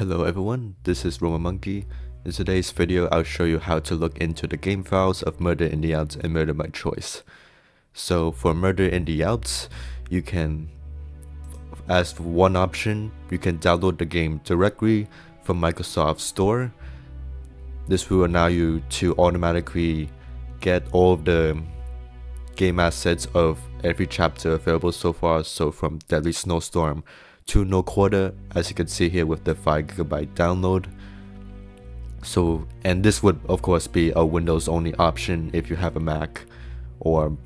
Hello everyone, this is Roman Monkey. In today's video, I'll show you how to look into the game files of Murder in the Alps and Murder by Choice. So for Murder in the Alps, you can, as for one option, you can download the game directly from Microsoft Store. This will allow you to automatically get all of the game assets of every chapter available so far, so from Deadly Snowstorm to No Quarter, as you can see here with the 5GB download. So, and this would of course be a Windows only option. If you have a Mac or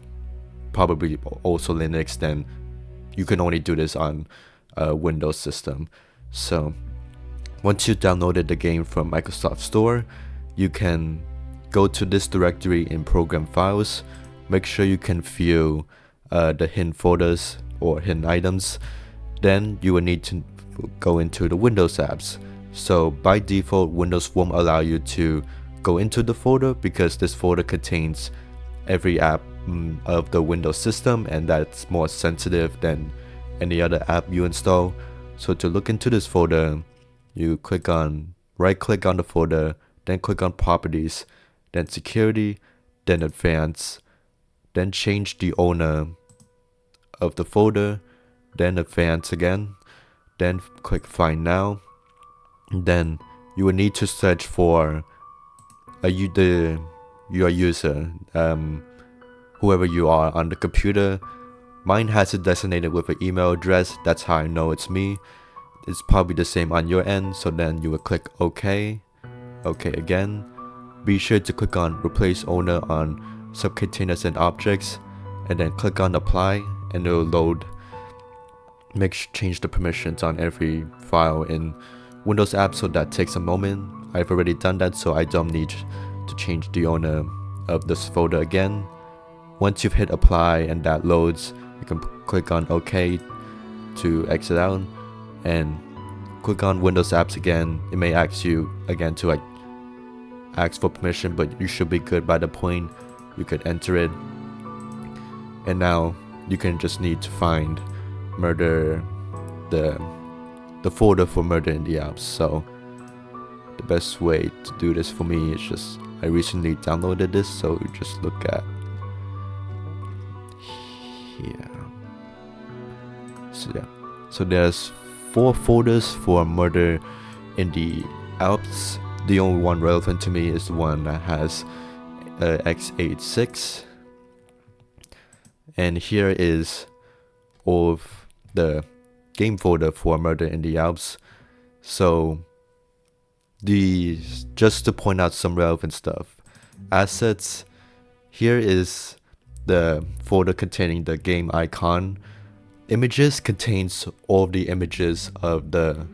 probably also Linux, then you can only do this on a Windows system. So once you downloaded the game from Microsoft Store, you can go to this directory in Program Files. Make sure you can view the hidden folders or hidden items. Then you will need to go into the Windows apps. So by default, Windows won't allow you to go into the folder because this folder contains every app of the Windows system, and that's more sensitive than any other app you install. So to look into this folder, you right click on the folder, then click on Properties, then Security, then Advanced, then change the owner of the folder, then Advanced again, then click Find Now. Then you will need to search for your user, whoever you are on the computer. Mine has it designated with an email address. That's how I know it's me. It's probably the same on your end. So then you will click OK, OK again. Be sure to click on Replace Owner on Subcontainers and Objects, and then click on Apply, and it will load. Change the permissions on every file in Windows app, so that takes a moment. I've already done that, so I don't need to change the owner of this folder again. Once you've hit apply and that loads, you can click on OK to exit out and click on Windows apps again. It may ask you again to ask for permission, but you should be good by the point. You could enter it, and now you can just need to find the folder for Murder in the Alps. So the best way to do this for me is just, I recently downloaded this, so you just look at here. So there's 4 folders for Murder in the Alps. The only one relevant to me is the one that has x86, and here is all of the game folder for Murder in the Alps. So just to point out some relevant stuff, assets, here is the folder containing the game icon. Images contains all the images of the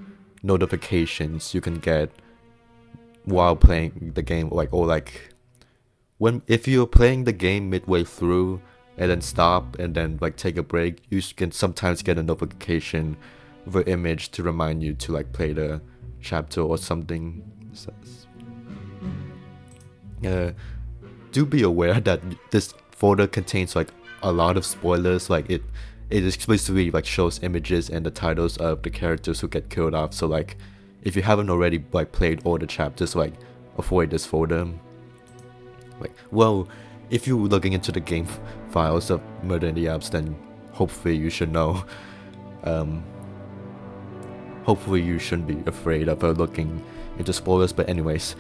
notifications you can get while playing the game, if you're playing the game midway through and then stop and then take a break, you can sometimes get a notification of an image to remind you to play the chapter or something. Do be aware that this folder contains a lot of spoilers. It explicitly shows images and the titles of the characters who get killed off. So if you haven't already played all the chapters, avoid this folder. Well, if you're looking into the game files of Murder in the Alps, then hopefully you should know. Hopefully you shouldn't be afraid of looking into spoilers. But anyways,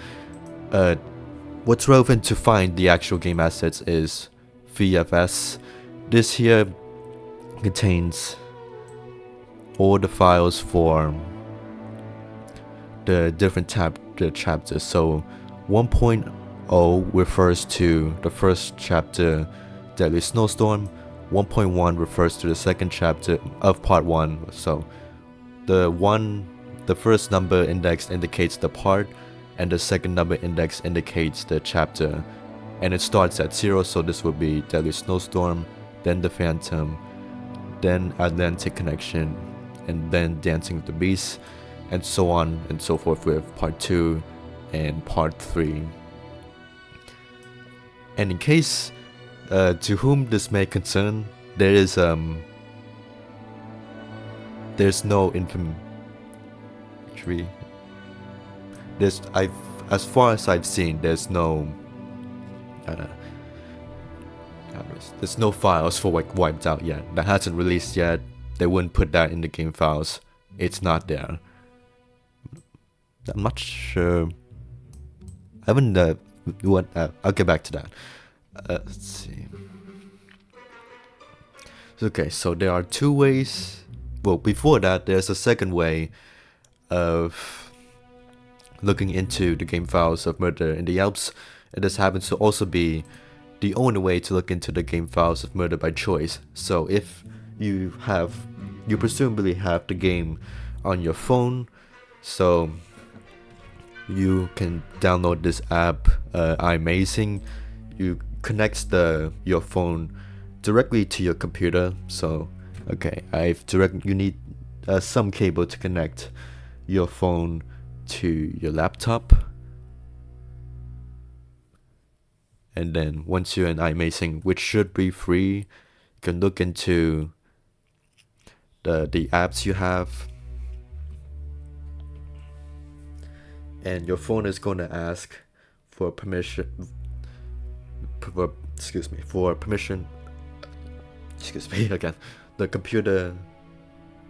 what's relevant to find the actual game assets is VFS. This here contains all the files for the different chapters. So 1.0 refers to the first chapter, Deadly Snowstorm. 1.1 refers to the second chapter of part 1. So the first number index indicates the part, and the second number index indicates the chapter, and it starts at 0. So this would be Deadly Snowstorm, then The Phantom, then Atlantic Connection, and then Dancing with the Beast, and so on and so forth with part 2 and part 3. And in case to whom this may concern, there is there's no inventory. as far as I've seen, there's no files for like wiped out yet. That hasn't released yet. They wouldn't put that in the game files. It's not there. I'm not sure. I haven't. I'll get back to that. Let's see. Okay, so there are two ways. Well, before that, there's a second way of looking into the game files of Murder in the Alps, and this happens to also be the only way to look into the game files of Murder by Choice. So if you presumably have the game on your phone, so you can download this app, iMazing. You connects your phone directly to your computer. So okay, you need some cable to connect your phone to your laptop, and then once you're in iMazing, which should be free, you can look into the apps you have, and your phone is going to ask for permission. Again,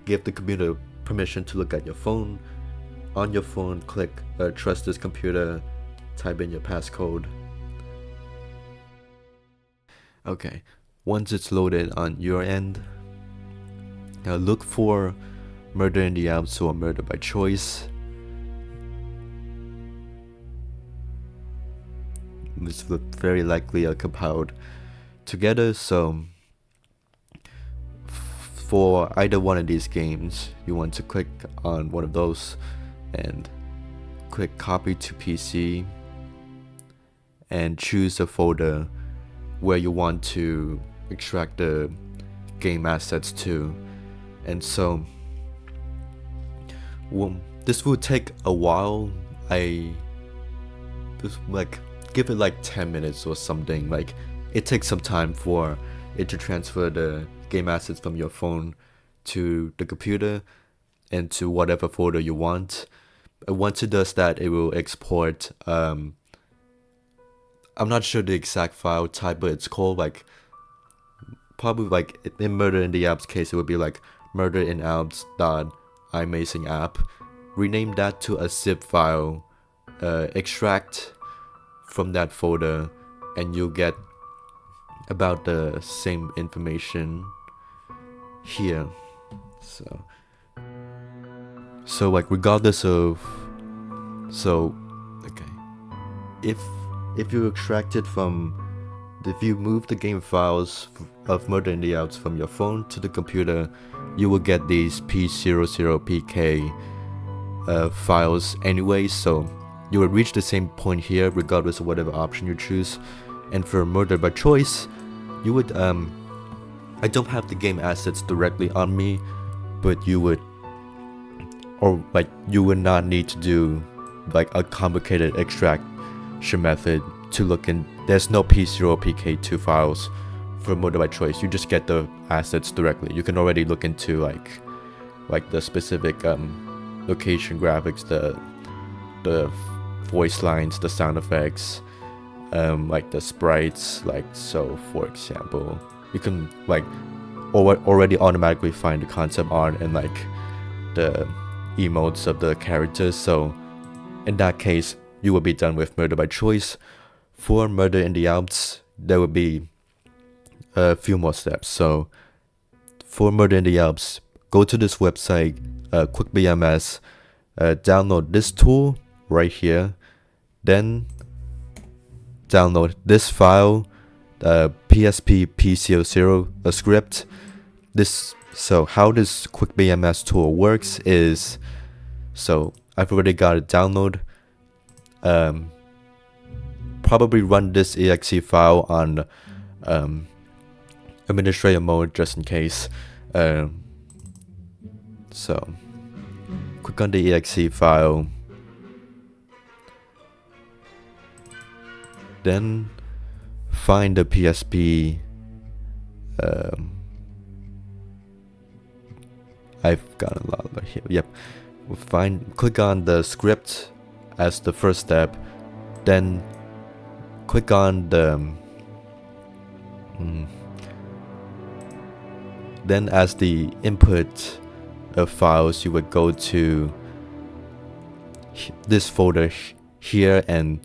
give the computer permission to look at your phone. On your phone, click trust this computer, type in your passcode. Okay, once it's loaded on your end, look for Murder in the Alps or Murder by Choice. This will very likely are compiled together, so for either one of these games, you want to click on one of those and click copy to PC and choose a folder where you want to extract the game assets to. And so this will take a while. Give it like 10 minutes or something. Like, it takes some time for it to transfer the game assets from your phone to the computer and to whatever folder you want. And once it does that, it will export I'm not sure the exact file type, but it's called probably like in Murder in the Alps case, it would be like murderinalps.imazing_app. Rename that to a zip file, extract from that folder, and you'll get about the same information here. So like regardless of, if you extract it if you move the game files of Murder in the Alps from your phone to the computer, you will get these P00PK files anyway, so you will reach the same point here regardless of whatever option you choose. And for Murder by Choice, you would I don't have the game assets directly on me, but you would not need to do like a complicated extraction method to look in. There's no P0PK2 files for Murder by Choice. You just get the assets directly. You can already look into like the specific location graphics, the voice lines, the sound effects, like the sprites. Like, so for example, you can like already automatically find the concept art and like the emotes of the characters. So in that case, you will be done with Murder by Choice. For Murder in the Alps, there will be a few more steps. So for Murder in the Alps, go to this website, QuickBMS, download this tool right here, then download this file, PSP P00, a script. So how this QuickBMS tool works is, so I've already got it download. Probably run this exe file on administrator mode just in case. So click on the exe file, then find the PSP. I've got a lot here. Yep. Click on the script as the first step. Then click on the then as the input of files, you would go to this folder here, and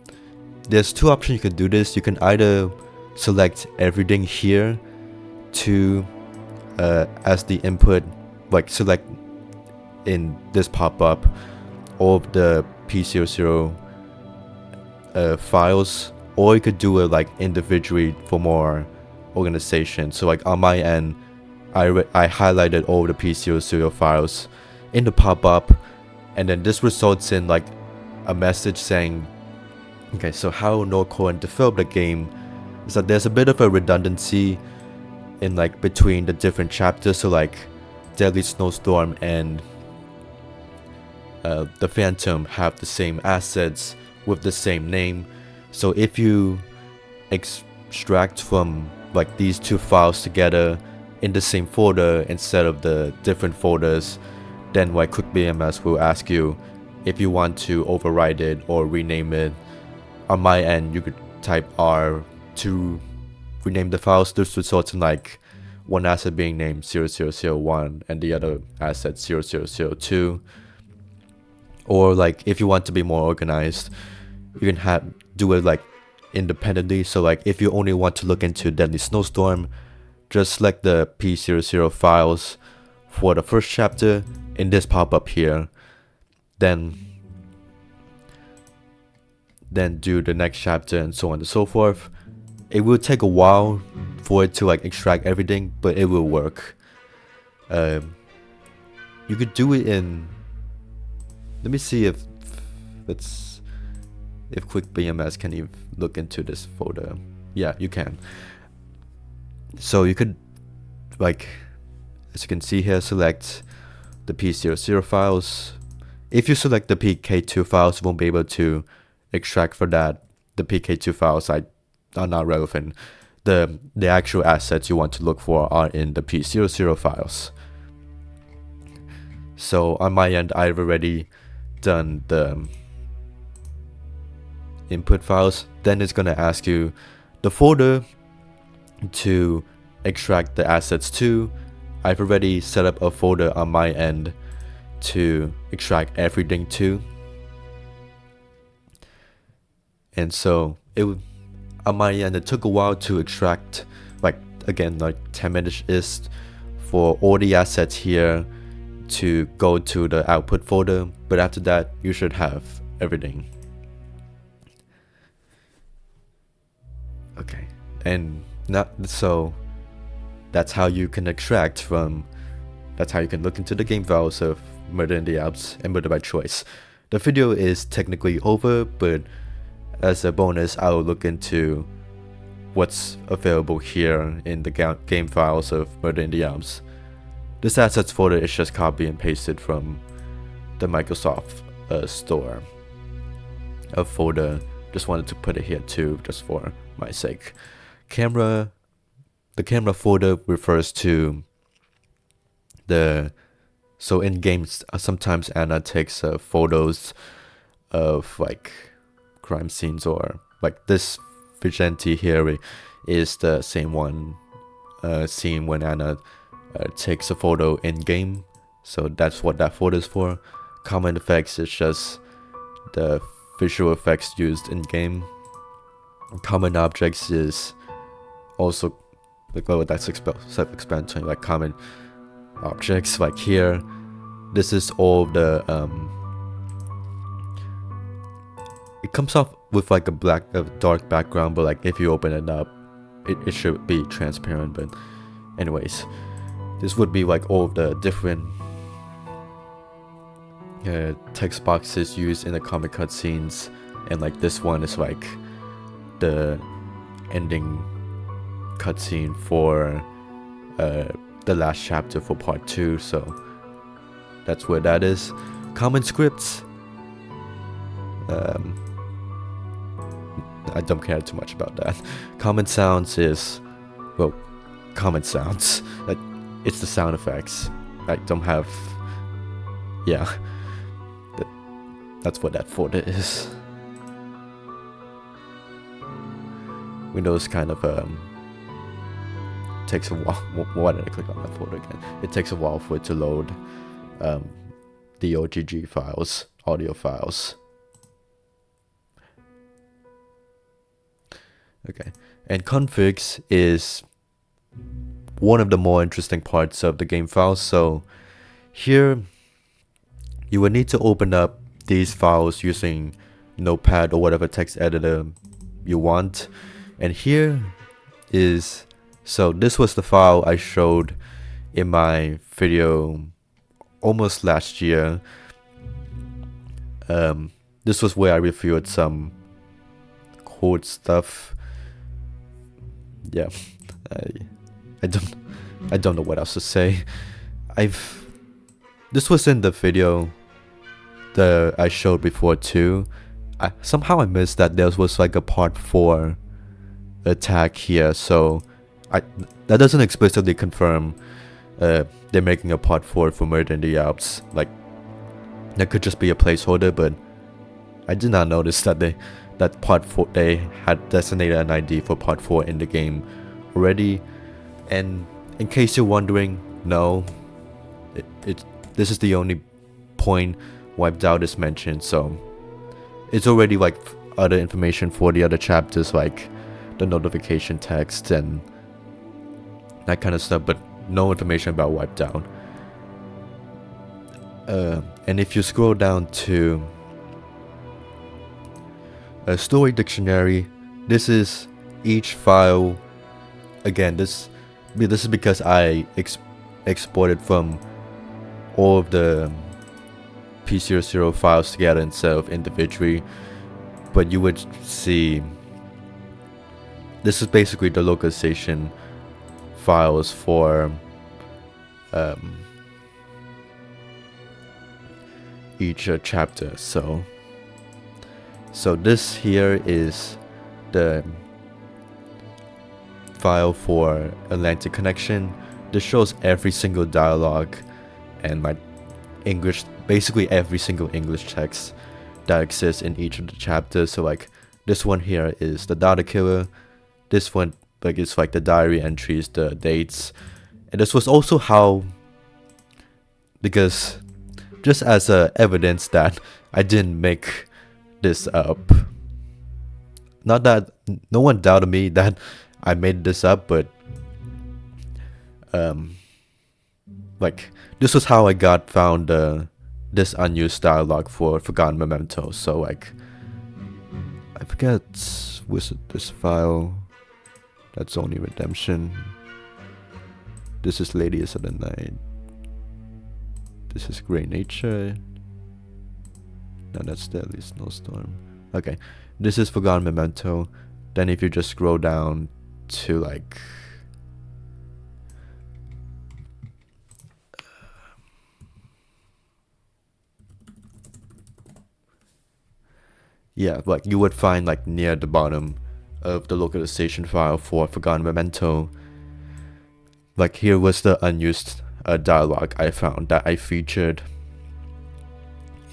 there's two options you can do this. You can either select everything here to as the input, like select in this pop-up all of the P00 files, or you could do it like individually for more organization. So like on my end, I highlighted all the P00 files in the pop-up, and then this results in like a message saying, okay, so how Norcoin developed the game is that there's a bit of a redundancy in like between the different chapters. So like Deadly Snowstorm and the Phantom have the same assets with the same name. So if you extract from like these two files together in the same folder instead of the different folders, then like QuickBMS will ask you if you want to overwrite it or rename it. On my end, you could type R to rename the files. This results in like one asset being named 0001 and the other asset 0002. Or like if you want to be more organized, you can do it like independently. So like if you only want to look into Deadly Snowstorm, just select the P00 files for the first chapter in this pop-up here, then do the next chapter, and so on and so forth. It will take a while for it to like extract everything, but it will work. You could do it in, let me see if QuickBMS can even look into this folder. Yeah, you can. So you could, like, as you can see here, select the P00 files. If you select the PK2 files, you won't be able to extract for that. The PK2 files are not relevant. The actual assets you want to look for are in the P00 files. So on my end, I've already done the input files. Then it's gonna ask you the folder to extract the assets to. I've already set up a folder on my end to extract everything to. And so on my end, it took a while to extract, like again, like 10 minutes is for all the assets here to go to the output folder, but after that you should have everything. Okay, and so that's how you can extract from, that's how you can look into the game files of Murder in the Alps and Murder by Choice. The video is technically over, but as a bonus, I'll look into what's available here in the game files of Murder in the Alps. This assets folder is just copy and pasted from the Microsoft store. A folder, just wanted to put it here too, just for my sake. The camera folder refers to so in games, sometimes Anna takes photos of like crime scenes, or like this vigilante here is the same one scene when Anna takes a photo in game. So that's what that folder is for. Common effects is just the visual effects used in game. Common objects is also like, oh, that's self-explanatory, like common objects. Like here, this is all the it comes off with like a dark background, but like if you open it up, it should be transparent. But anyways, this would be like all of the different text boxes used in the comic cutscenes, and like this one is like the ending cutscene for the last chapter for part 2. So that's where that is. Common scripts, I don't care too much about that. Common sounds is, well, common sounds, like it's the sound effects. I don't have, yeah, That's what that folder is. Windows kind of takes a while. Why did I click on that folder again? It takes a while for it to load the OGG files, audio files. Okay, and configs is one of the more interesting parts of the game files. So here you will need to open up these files using Notepad or whatever text editor you want. And here is, so this was the file I showed in my video almost last year. This was where I reviewed some code stuff. Yeah, I don't know what else to say. This was in the video that I showed before too. Somehow I missed that there was like a part 4 attack here, so that doesn't explicitly confirm they're making a part 4 for Murder in the Alps. Like, that could just be a placeholder, but I did not notice that part 4, they had designated an ID for part 4 in the game already. And in case you're wondering, no, this is the only point Wiped Out is mentioned, so it's already like other information for the other chapters, like the notification text and that kind of stuff, but no information about Wiped Out. And if you scroll down to a story dictionary, this is each file. Again, this is because I exported from all of the P00 files together instead of individually, but you would see this is basically the localization files for each chapter. So this here is the file for Atlantic Connection. This shows every single dialogue and my English, basically every single English text that exists in each of the chapters. So like this one here is the data killer. This one, like, it's like the diary entries, the dates. And this was also how, because just as evidence that I didn't make this up. Not that no one doubted me that I made this up, but like, this was how I found this unused dialogue for Forgotten Memento. So like, I forget, was it this file? That's only redemption. This is Ladies of the Night. This is Grey Nature. No, that's Deadly Snowstorm. Okay, this is Forgotten Memento. Then if you just scroll down to like yeah, like you would find like near the bottom of the localization file for Forgotten Memento, like here was the unused dialogue I found that I featured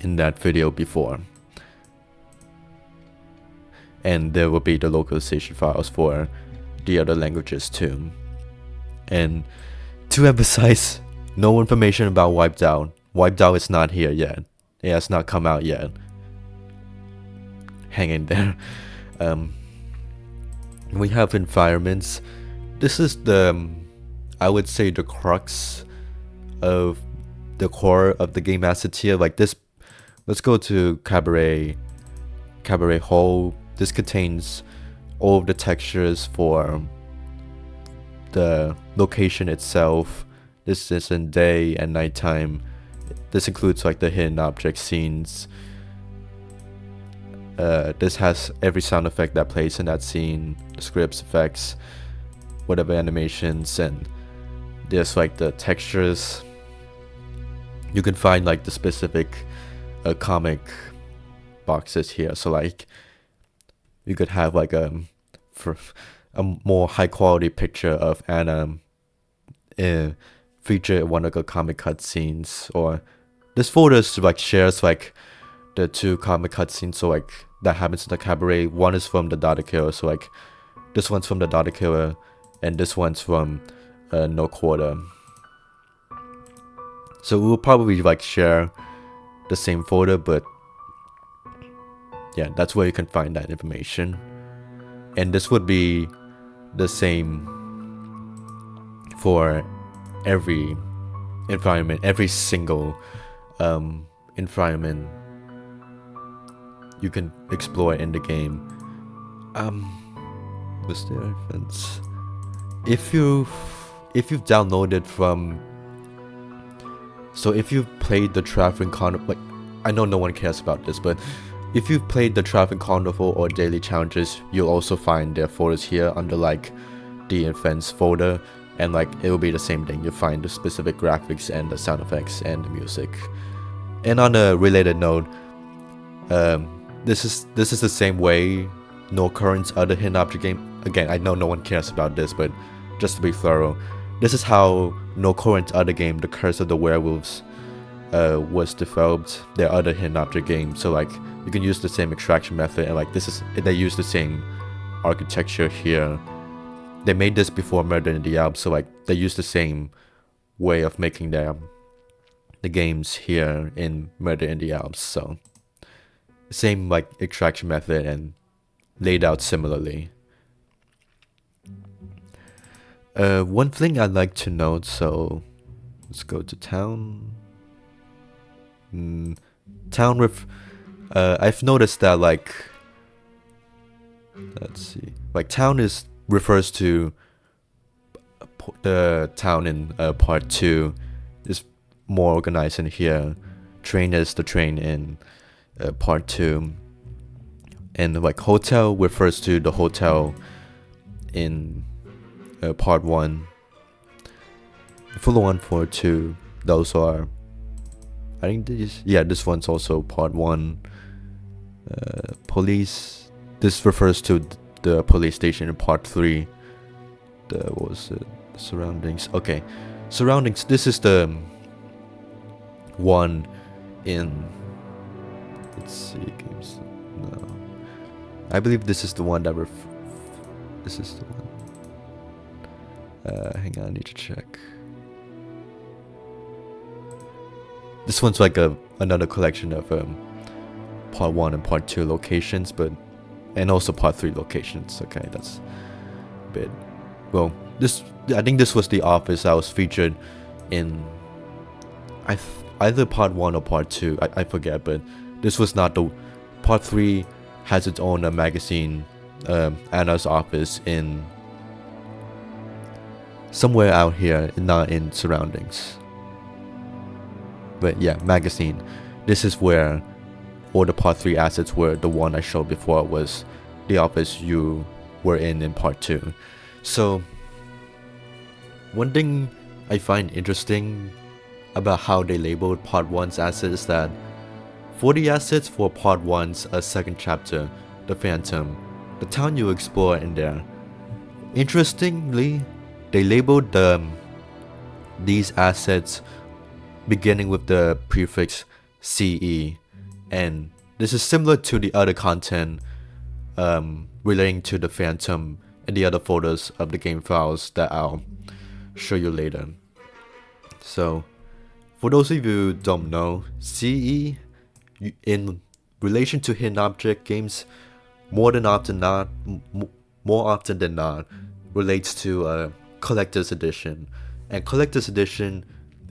in that video before. And there will be the localization files for the other languages too. And to emphasize, no information about Wiped Out. Wiped Out is not here yet. It has not come out yet. Hang in there. We have environments. This is the, I would say, the crux of the core of the game asset here. Like this, let's go to Cabaret Hall. This contains all of the textures for the location itself. This is in day and nighttime. This includes like the hidden object scenes. This has every sound effect that plays in that scene, the scripts, effects, whatever animations, and there's like the textures. You can find like the specific comic boxes here. So like you could have like for a more high quality picture of Anna featured in one of the comic cutscenes, or this folder like shares like the two comic cutscenes, so like that happens in the cabaret. One is from the Data Killer, so like this one's from the Data Killer, and this one's from No Quarter. So we'll probably like share the same folder, but yeah, that's where you can find that information. And this would be the same for every environment, every single environment you can explore in the game. Was there a fence? If you've downloaded from, so if you've played the Traffic Carnival, like, I know no one cares about this, but if you've played the Traffic Carnival or Daily Challenges, you'll also find their folders here under like the events folder, and like it will be the same thing. You'll find the specific graphics and the sound effects and the music. And on a related note, this is the same way No Current's other hidden object game. Again, I know no one cares about this, but just to be thorough, this is how No Current's other game, The Curse of the Werewolves, was developed. Their other hidden object game. So like you can use the same extraction method, and like they use the same architecture here. They made this before Murder in the Alps, so like they use the same way of making the games here in Murder in the Alps. So same like extraction method and laid out similarly. One thing I'd like to note, so let's go to town. Town with I've noticed that like, let's see, like town refers to the town in part 2 is more organized in here. Train is the train in part 2, and like hotel refers to the hotel in part 1. Full 1 for 2, those are, I think this one's also part 1. Police, this refers to the police station in part 3. What was it? Surroundings. Okay, surroundings. This is the one in, let's see, games. No, I believe this is the one that this is the one. Hang on, I need to check. This one's like another collection of part 1 and part 2 locations, and also part 3 locations. Okay, that's a bit, well, I think this was the office I was featured in either part 1 or part 2, I forget, but this was not the part 3 has its own magazine, Anna's office in somewhere out here, not in surroundings. But yeah, magazine. This is where all the part 3 assets were. The one I showed before was the office you were in part 2. So one thing I find interesting about how they labeled part 1's assets is that for the assets for part 1's second chapter, The Phantom, the town you explore in there, interestingly, they labeled these assets beginning with the prefix CE, and this is similar to the other content relating to the Phantom and the other folders of the game files that I'll show you later. So for those of you who don't know, CE in relation to hidden object games more often than not relates to collector's edition, and collector's edition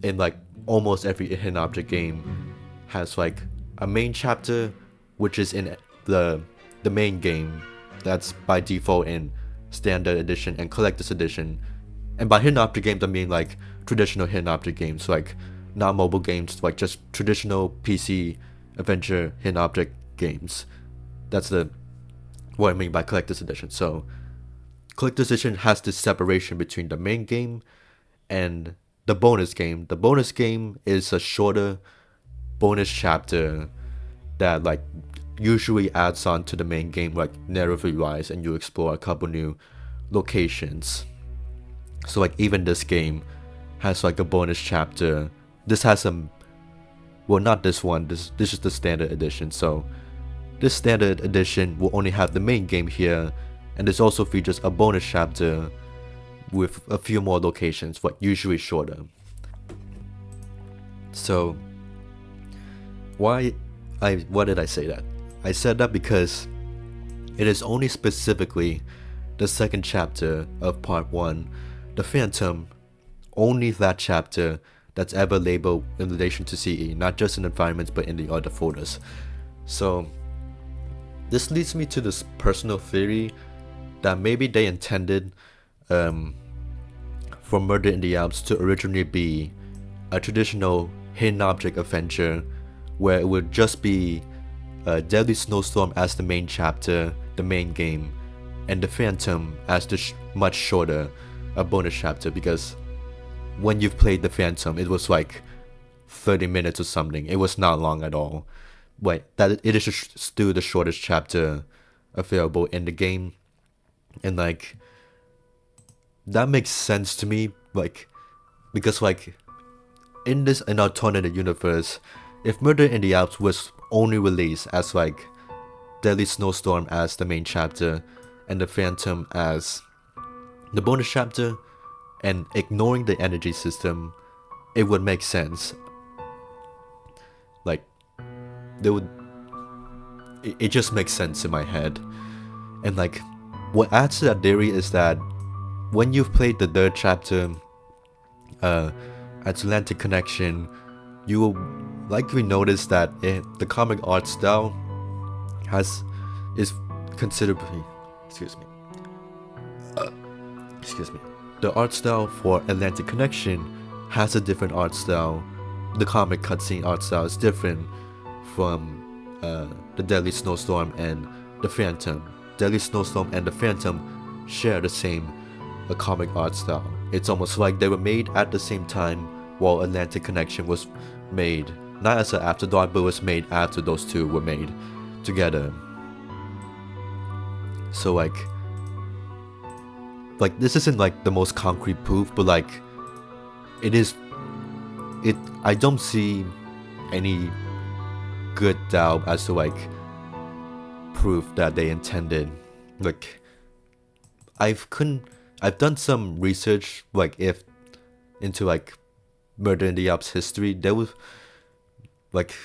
in like almost every hidden object game has like a main chapter, which is in the main game, that's by default in standard edition and collector's edition. And by hidden object games I mean like traditional hidden object games, like not mobile games, like just traditional PC adventure hidden object games. That's what I mean by collector's edition. So collector's edition has this separation between the main game and the bonus game. The bonus game is a shorter bonus chapter that like usually adds on to the main game, like narrative wise, and you explore a couple new locations. So like even this game has like a bonus chapter. This has well, not this one, this is the standard edition. So this standard edition will only have the main game here, and this also features a bonus chapter with a few more locations, but usually shorter. So why did I say that? I said that because it is only specifically the second chapter of part 1, the Phantom, only that chapter that's ever labeled in relation to CE, not just in environments but in the other folders. So this leads me to this personal theory that maybe they intended for Murder in the Alps to originally be a traditional hidden object adventure where it would just be Deadly Snowstorm as the main chapter, the main game, and the Phantom as the much shorter bonus chapter, because when you've played the Phantom, it was like 30 minutes or something. It was not long at all. But that it is still the shortest chapter available in the game, and like that makes sense to me, like because like in an alternate universe, if Murder in the Alps was only released as like Deadly Snowstorm as the main chapter and the Phantom as the bonus chapter, and ignoring the energy system, it would make sense. Like it just makes sense in my head. And like what adds to that theory is that when you've played the third chapter, Atlantic Connection, you will likely notice that the comic art style is considerably excuse me. The art style for Atlantic Connection has a different art style. The comic cutscene art style is different from the Deadly Snowstorm and the Phantom. Deadly Snowstorm and the Phantom share the same comic art style. It's almost like they were made at the same time, while Atlantic Connection was made not as an afterthought, but was made after those two were made together. So like this isn't like the most concrete proof, but like I don't see any good doubt as to like proof that they intended. Like I've done some research like into like Murder in the Alps history. There was like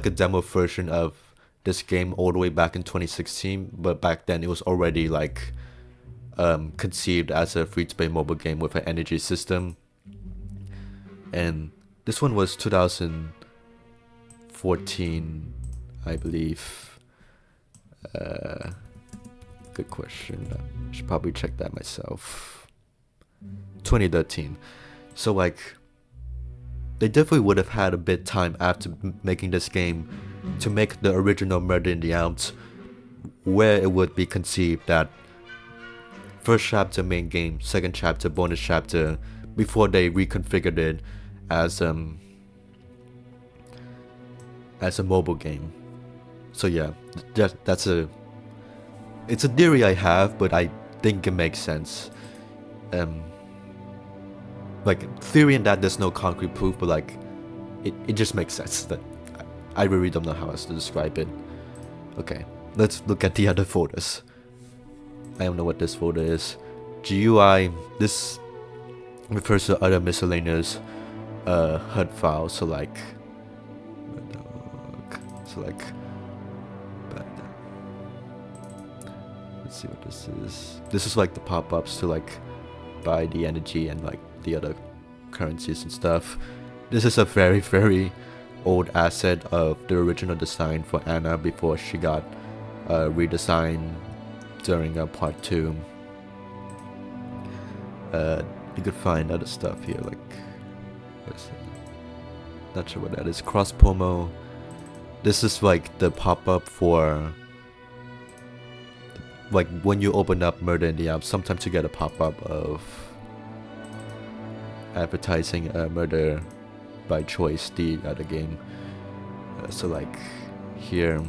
a demo version of this game all the way back in 2016, but back then it was already like conceived as a free-to-play mobile game with an energy system. And this one was 2014, I believe. Good question. I should probably check that myself. 2013. So like they definitely would have had a bit time after making this game to make the original Murder in the Alps, where it would be conceived that first chapter main game, second chapter bonus chapter, before they reconfigured it as a mobile game. So yeah, it's a theory I have, but I think it makes sense. Like theory in that there's no concrete proof, but like it just makes sense. That I really don't know how else to describe it. Okay, let's look at the other folders. I don't know what this folder is. GUI, this refers to other miscellaneous HUD files, so like let's see what this is. This is like the pop-ups to like buy the energy and like the other currencies and stuff. This is a very, very old asset of the original design for Anna before she got redesigned during part 2. You could find other stuff here, like not sure what that is. Cross promo. This is like the pop-up for like when you open up Murder in the Alps, sometimes you get a pop-up of advertising Murder by Choice, the other game. So like here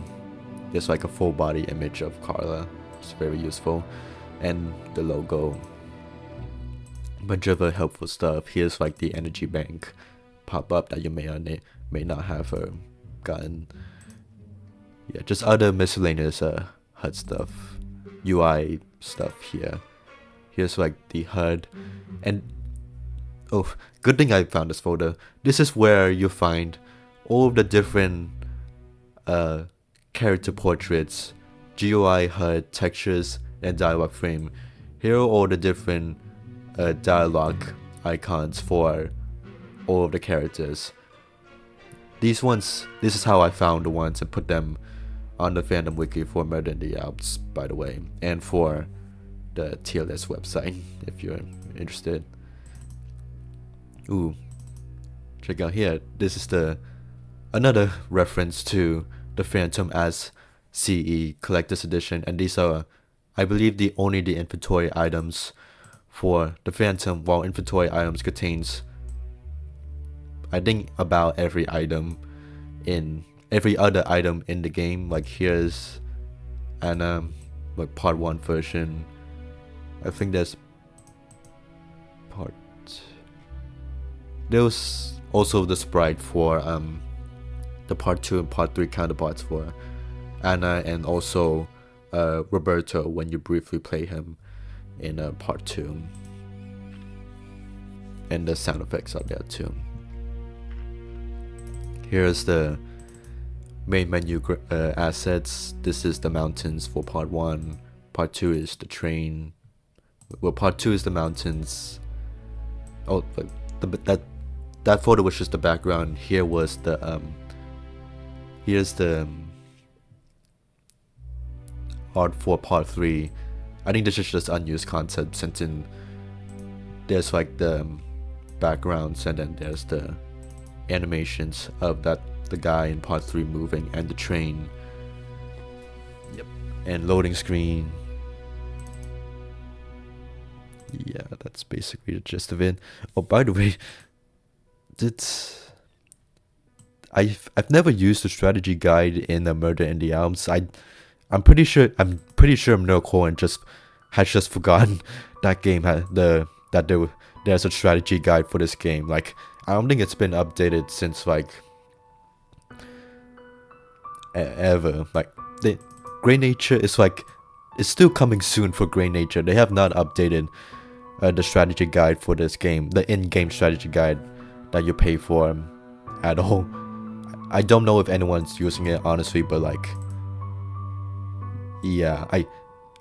there's like a full body image of Carla. It's very useful, and the logo. Bunch of helpful stuff. Here's like the energy bank pop-up that you may or may not have gotten. Yeah, just other miscellaneous HUD stuff, UI stuff here. Here's like the HUD, and oh, good thing I found this folder. This is where you find all of the different character portraits, GUI, HUD, textures, and dialog frame. Here are all the different dialogue icons for all of the characters. These ones, this is how I found the ones and put them on the fandom wiki for Murder in the Alps, by the way, and for the TLS website if you're interested. Ooh, check out here. This is another reference to the Phantom as CE Collector's Edition, and these are, I believe, the inventory items for the Phantom, while inventory items contains, I think, about every item in every other item in the game. Like here's an like part 1 version. I think there's there's also the sprite for the part 2 and part 3 counterparts for Anna, and also Roberto when you briefly play him in part 2, and the sound effects are there too. Here's the main menu assets. This is the mountains for part 1. Part 2 is the train. Well, part 2 is the mountains. Oh, that photo was just the background. Here was the here's the art for part 3. I think this is just unused concept, since there's like the backgrounds, and then there's the animations of the guy in part 3 moving, and the train. Yep. And loading screen. Yeah, that's basically the gist of it. Oh, by the way, I've never used the strategy guide in the Murder in the Alps. I'm pretty sure Mineral Cohen has just forgotten that game there's a strategy guide for this game. Like, I don't think it's been updated since like ever. Like, the Grey Nature is like, it's still coming soon for Grey Nature. They have not updated the strategy guide for this game, the in-game strategy guide that you pay for at all. I don't know if anyone's using it, honestly, but like, yeah, I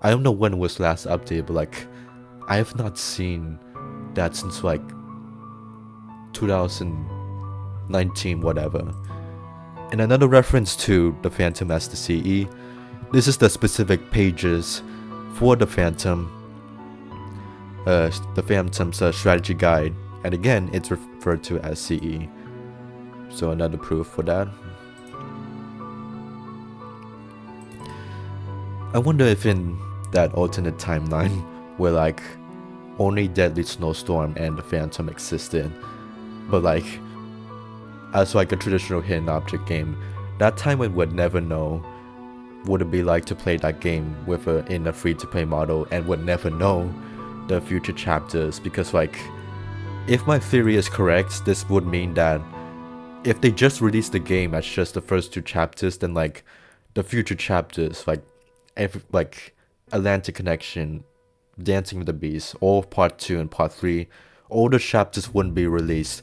don't know when it was last updated, but like, I have not seen that since like 2019, whatever. And another reference to the Phantom as the CE. This is the specific pages for the Phantom's strategy guide, and again, it's referred to as CE. So another proof for that. I wonder if in that alternate timeline where like only Deadly Snowstorm and the Phantom existed, but like as like a traditional hidden object game, that time we would never know what it'd be like to play that game with in a free-to-play model, and would never know the future chapters. Because like, if my theory is correct, this would mean that if they just released the game as just the first 2 chapters, then like the future chapters, like Atlantic Connection, Dancing with the Beast, all part 2 and part 3, all the chapters wouldn't be released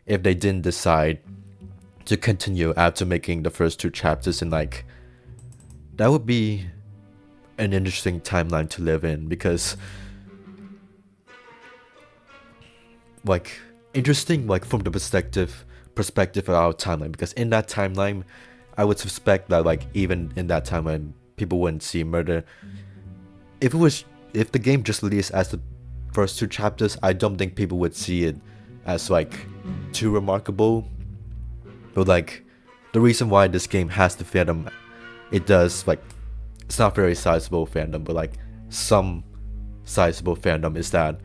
if they didn't decide to continue after making the first 2 chapters. And like, that would be an interesting timeline to live in, because like, interesting like from the perspective of our timeline, because in that timeline I would suspect that like even in that timeline people wouldn't see Murder. If the game just released as the first 2 chapters, I don't think people would see it as like too remarkable. But like, the reason why this game has the fandom it does, like, it's not very sizable fandom, but like some sizable fandom, is that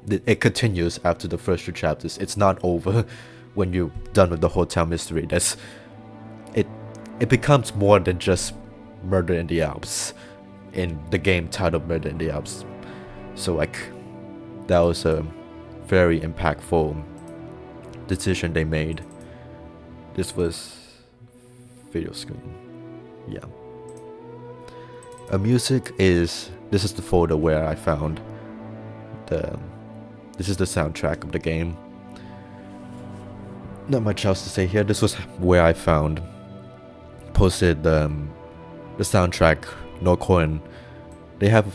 it continues after the first 2 chapters. It's not over when you're done with the hotel mystery. It becomes more than just Murder in the Alps in the game titled Murder in the Alps. So like, that was a very impactful decision they made. This was video screen. Yeah. Music is, this is the folder where I found this is the soundtrack of the game. Not much else to say here. This was where I posted the soundtrack. No coin. They have,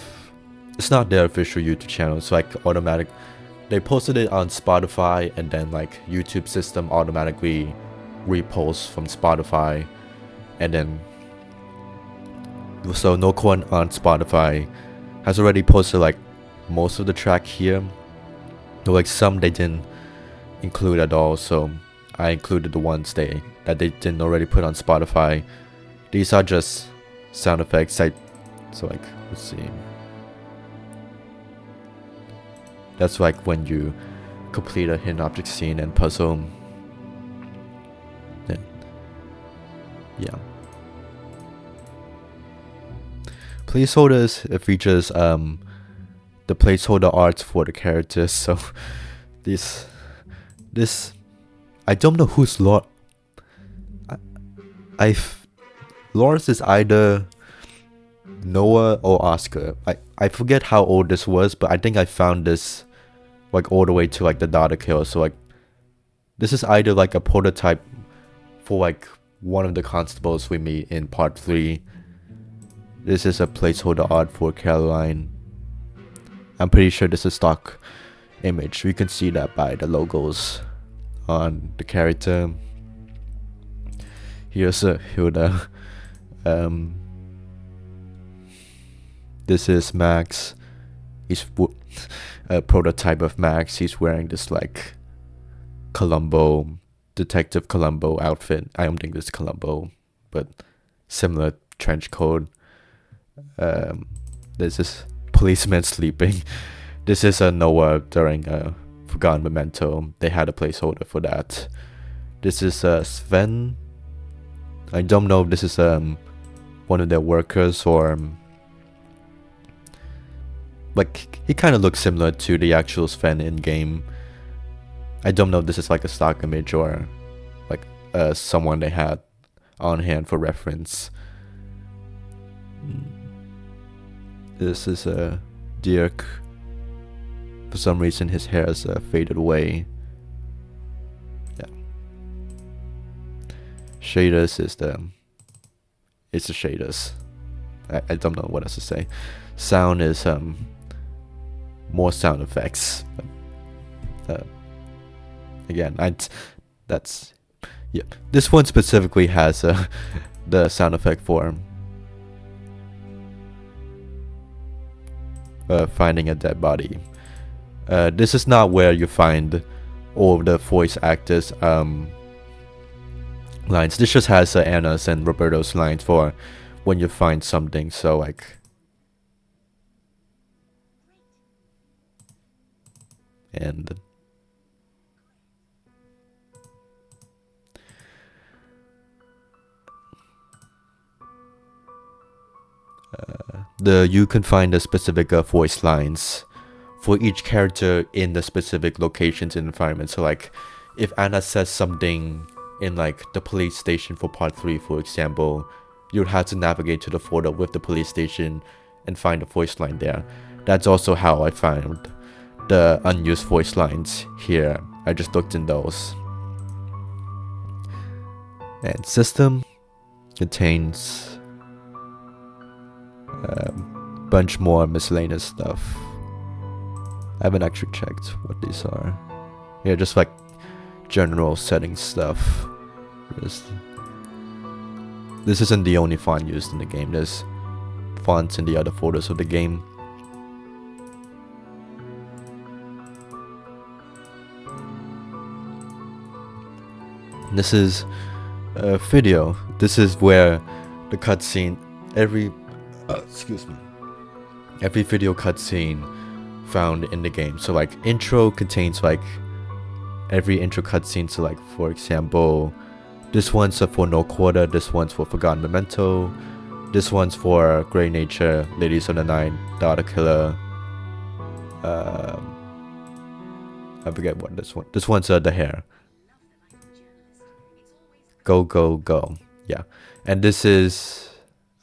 it's not their official YouTube channel. It's like automatic. They posted it on Spotify, and then like YouTube system automatically reposts from Spotify, and then so No Coin on Spotify has already posted like most of the track here. Like some they didn't include at all, so I included the ones that they didn't already put on Spotify. These are just sound effects. So like, let's see. That's like when you complete a hidden object scene and puzzle. Then, yeah. Placeholders, it features the placeholder arts for the characters. So this I don't know who's Lord. Lawrence is either Noah or Oscar. I forget how old this was, but I think I found this like all the way to like the data kill. So like this is either like a prototype for like one of the constables we meet in part 3. This is a placeholder art for Caroline. I'm pretty sure this is stock image. We can see that by the logos on the character. Here's a Hilda. This is Max. He's a prototype of Max. He's wearing this like Columbo, Detective Columbo outfit. I don't think this is Columbo, but similar trench coat. This is policeman sleeping. This is a Noah during a Forgotten Memento. They had a placeholder for that. This is Sven. I don't know if this is one of their workers or like he kind of looks similar to the actual Sven in game. I don't know if this is like a stock image or like someone they had on hand for reference. This is Dirk. For some reason his hair is faded away. Yeah. Shaders is it's the shaders. I don't know what else to say. Sound is more sound effects. Again, that's yeah. This one specifically has the sound effect for finding a dead body. This is not where you find all of the voice actors lines. This just has Anna's and Roberto's lines for when you find something. So like, and you can find the specific voice lines for each character in the specific locations and environments. So like, if Anna says something in like the police station for part 3, for example, you'd have to navigate to the folder with the police station and find a voice line there. That's also how I found the unused voice lines here. I just looked in those. And system contains a bunch more miscellaneous stuff. I haven't actually checked what these are. Yeah, just like general setting stuff. This isn't the only font used in the game. There's fonts in the other folders of the game. This is a video. This is where the cutscene, every video cutscene found in the game. So like intro contains like every intro cutscene. So like, for example, this one's for No Quarter, this one's for Forgotten Memento, this one's for Grey Nature, Ladies of the Night, Data Killer. I forget what this one's The Hair. Go, go, go. Yeah. And this is,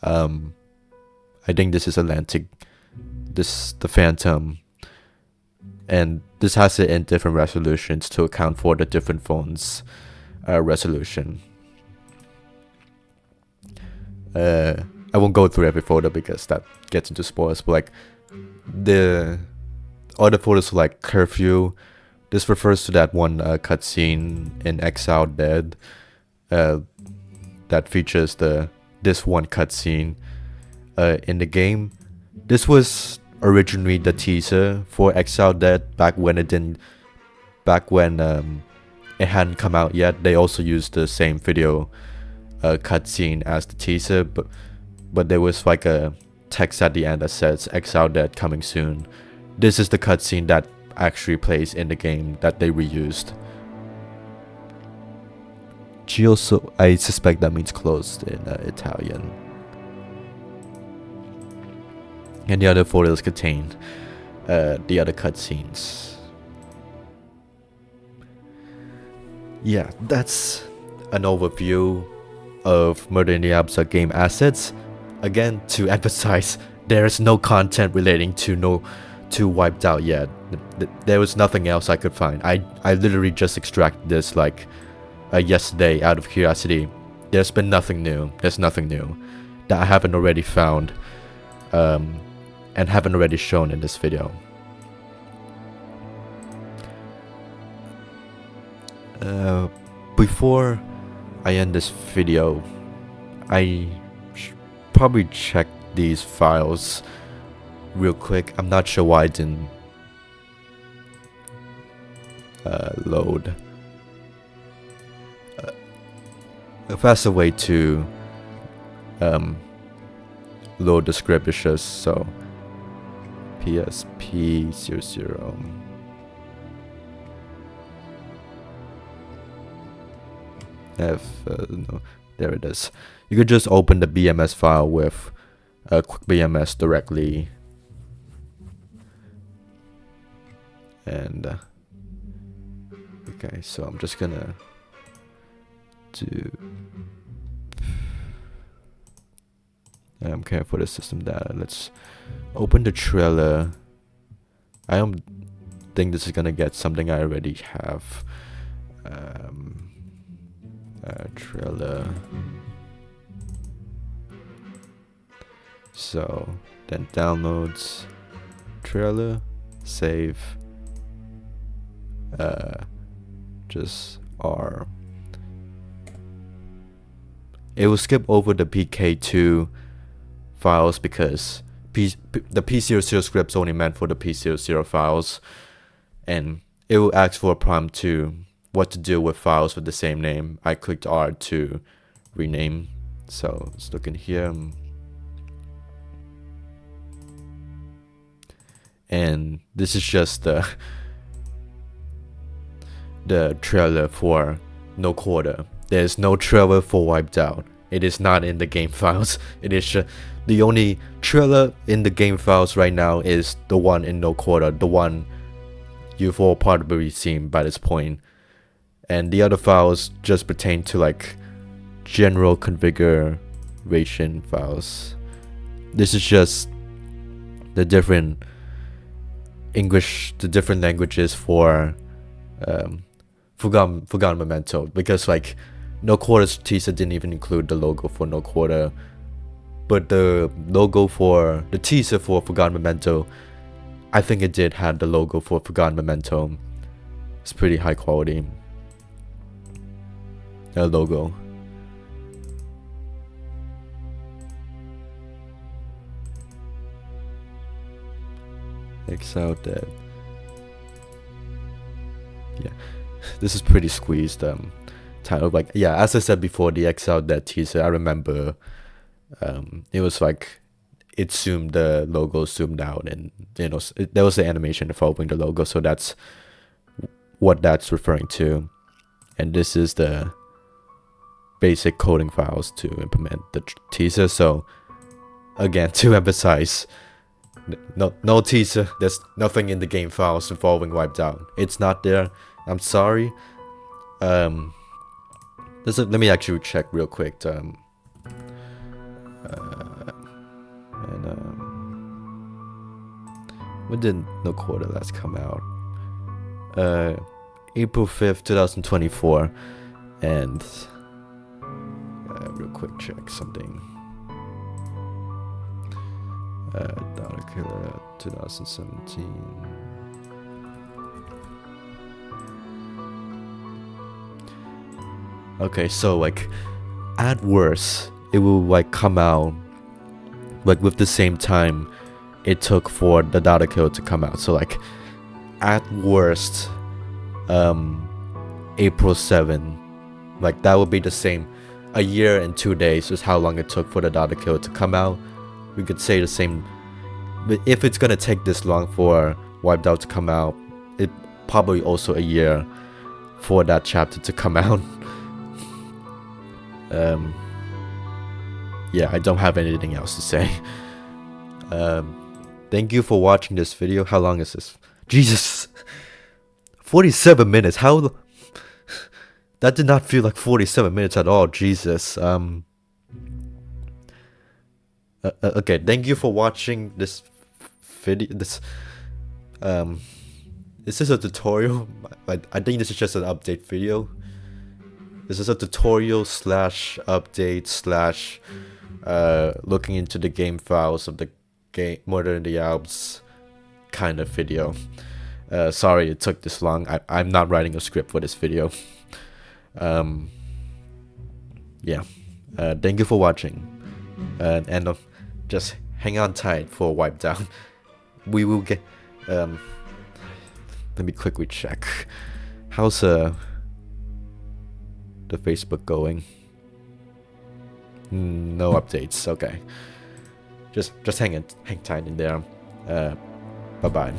I think this is Atlantic, the Phantom. And this has it in different resolutions to account for the different phones' resolution. I won't go through every photo because that gets into spoilers, but like the other photos like Curfew, this refers to that one cutscene in Exiled Dead that features this one cutscene in the game. This was originally the teaser for Exiled Dead back when it hadn't come out yet. They also used the same video cutscene as the teaser, but there was like a text at the end that says Exiled Dead coming soon. This is the cutscene that actually plays in the game that they reused. Chioso, I suspect that means closed in Italian. And the other photos contain the other cutscenes. Yeah, that's an overview of Murder in the Alps game assets. Again, to emphasize, there is no content relating to Wiped Out yet. There was nothing else I could find. I literally just extracted this like yesterday out of curiosity. There's been nothing new. There's nothing new that I haven't already found and haven't already shown in this video. Before I end this video, I should probably check these files real quick. I'm not sure why it didn't load. A faster way to load the script is just so PSP00 no, there it is. You could just open the BMS file with QuickBMS directly, and okay, so I'm just gonna do I'm caring for the system data. Let's open the trailer. I don't think this is gonna get something I already have. Trailer. So then downloads, trailer, save, just R. It will skip over the PK2 files because the P00 script's only meant for the P00 files, and it will ask for a prompt to what to do with files with the same name. I clicked R to rename, so let's look in here, and this is just the trailer for No Quarter. There's no trailer for Wiped Out. It is not in the game files. It is just the only trailer in the game files right now is the one in No Quarter, the one you've all probably seen by this point. And the other files just pertain to like general configuration files. This is just the different languages for Forgotten Memento, because like No Quarter's teaser didn't even include the logo for No Quarter, but the logo for the teaser for Forgotten Memento, I think it did have the logo for Forgotten Memento. It's pretty high quality logo. Exiled Dead. Yeah, this is pretty squeezed title. Like, yeah, as I said before, the Exiled Dead teaser, I remember it was like the logo zoomed out, and you know there was the animation following the logo, so that's what that's referring to. And this is the basic coding files to implement the teaser. So again, to emphasize, no teaser. There's nothing in the game files involving Wiped Out. It's not there. I'm sorry. The let me actually check real quick. When did No Quarter last come out? April 5th, 2024. And real quick check something. Data Killer 2017. Okay, so like at worst it will like come out like with the same time it took for the Data Killer to come out. So like at worst April 7, like that would be the same. A year and 2 days is how long it took for the Data Killer to come out. We could say the same, but if it's gonna take this long for Wiped Out to come out, it probably also a year for that chapter to come out. Yeah, I don't have anything else to say. Thank you for watching this video. How long is this? Jesus, 47 minutes. How? That did not feel like 47 minutes at all. Jesus. Okay, thank you for watching this video. This is a tutorial. I think this is just an update video. This is a tutorial slash update slash looking into the game files of the game Murder in the Alps kind of video. Sorry it took this long. I'm not writing a script for this video. Yeah. Thank you for watching. And just hang on tight for Wiped Out. We will get let me quickly check. How's the Facebook going? No updates. Okay. Just hang tight in there. Bye bye.